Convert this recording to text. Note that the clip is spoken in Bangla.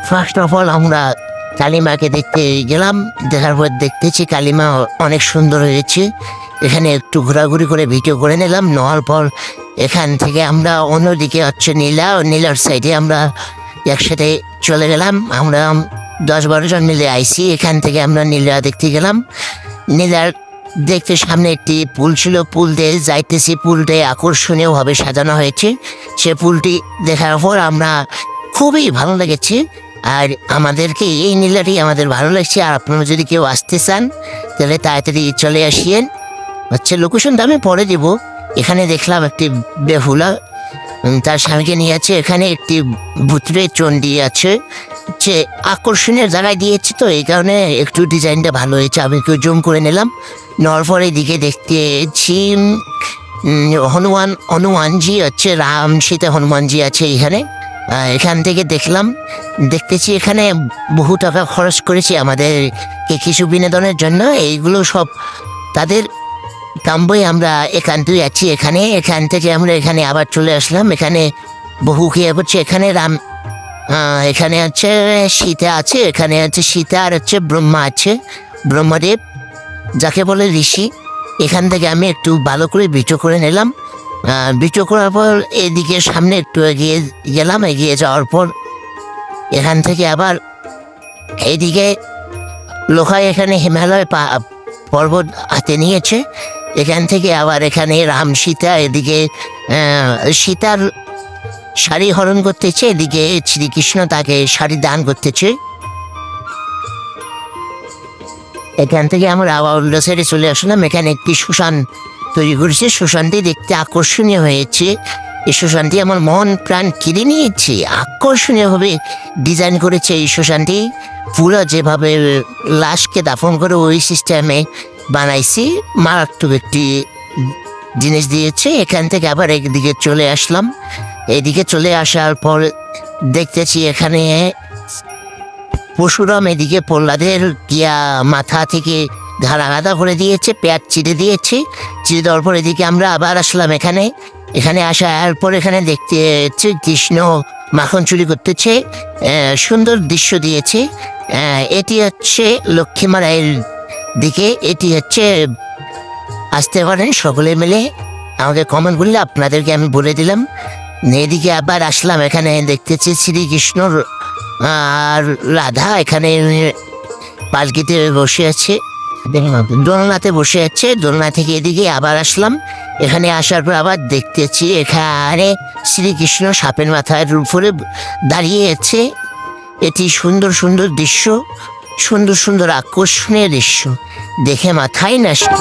ফার্স্ট অফ অল আমরা কালিমাকে দেখতে গেলাম। দেখার পর দেখতেছি কালিমা অনেক সুন্দর হয়েছে। এখানে একটু ঘোরাঘুরি করে ভিডিও করে নিলাম। নেওয়ার পর এখান থেকে আমরা অন্যদিকে নীলার সাইডে আমরা একসাথে চলে গেলাম। আমরা 10-12 জন মিলে আইসি। এখান থেকে আমরা নীলা দেখতে গেলাম। নীলার দেখতে সামনে একটি পুল ছিল, পুল দিয়ে যাইতেছি। পুলটাই আকর্ষণীয়ভাবে সাজানো হয়েছে। সে পুলটি দেখার পর আমরা খুবই ভালো লেগেছে। আর আমাদেরকে এই নীলাটি আমাদের ভালো লাগছে। আর আপনারা যদি কেউ আসতে চান তাহলে তাড়াতাড়ি চলে আসিয়েন। লোকেশনটা আমি পরে দেব। এখানে দেখলাম একটি বেহুলা তার স্বামীকে নিয়ে আছে। এখানে একটি ভুতুরে চণ্ডী আছে। যে আকর্ষণীয় জায়গায় দিয়েছে, তো এই কারণে একটু ডিজাইনটা ভালো হয়েছে। আমি একটু জুম করে নিলাম। নেওয়ার পরে এদিকে দেখতেছি হনুমানজি হচ্ছে, রাম সীতা হনুমানজি আছে এখানে। এখান থেকে দেখতেছি এখানে বহু টাকা খরচ করেছি আমাদের কিছু বিনোদনের জন্য। এইগুলো সব তাদের কাম্বই। আমরা এখানটাই আছি এখানে। এখান থেকে আমরা এখানে আবার চলে আসলাম। এখানে বহু খেয়ে পড়ছে। এখানে এখানে হচ্ছে সীতা আছে। এখানে হচ্ছে সীতা আর হচ্ছে ব্রহ্মা আছে, ব্রহ্মদেব যাকে বলে ঋষি। এখান থেকে আমি একটু ভালো করে ভিডিও করে নিলাম। ভিডিও করার পর এদিকে সামনে একটু এগিয়ে গেলাম। এগিয়ে যাওয়ার পর এখান থেকে আবার এইদিকে লোহায় এখানে হিমালয় পর্বত হাতে নিয়েছে। এখান থেকে আবার এখানে রাম সীতা, এদিকে সীতার শাড়ি হরণ করতেছে, এদিকে শ্রীকৃষ্ণ তাকে শাড়ি দান করতেছে। এখান থেকে আমরা আবার অন্য সাইডে চলে আসলাম। এখানে একটি শ্মশান তৈরি করেছে। শ্মশানটি দেখতে আকর্ষণীয় হয়েছে। এই শ্মশানটি আমার মন প্রাণ কিনে নিয়েছে। আকর্ষণীয়ভাবে ডিজাইন করেছে এই শ্মশানটি। পুরো যেভাবে লাশকে দাফন করে ওই সিস্টেমে বানাইছি। মারাত্মক একটি জিনিস দিয়েছে। এখান থেকে আবার একদিকে চলে আসলাম। এদিকে চলে আসার পর দেখতেছি এখানে পরশুরাম এদিকে প্রহ্লাদের মাথা থেকে ঘাড় আলাদা করে দিয়েছে, পেট চিড়ে দিয়েছে। চিড়ে দেওয়ার পর এদিকে আমরা আবার আসলাম এখানে। এখানে আসার পর এখানে দেখতে কৃষ্ণ মাখন চুরি করতেছে। সুন্দর দৃশ্য দিয়েছে। এটি হচ্ছে লক্ষ্মীমারায়ের দিকে। এটি হচ্ছে আসতে পারেন সকলে মিলে। আমাকে কমেন্ট করলে আপনাদেরকে আমি বলে দিলাম। এদিকে আবার আসলাম। এখানে দেখতেছি শ্রীকৃষ্ণ আর রাধা এখানে পালকিতে বসে আছে, দোলনাতে বসে আছে। দোলনা থেকে এদিকে আবার আসলাম। এখানে আসার পর আবার দেখতেছি এখানে শ্রীকৃষ্ণ সাপের মাথার উপরে দাঁড়িয়ে আছে। এটি সুন্দর সুন্দর দৃশ্য, সুন্দর সুন্দর আকর্ষণীয় দৃশ্য দেখে মাথায় নষ্ট।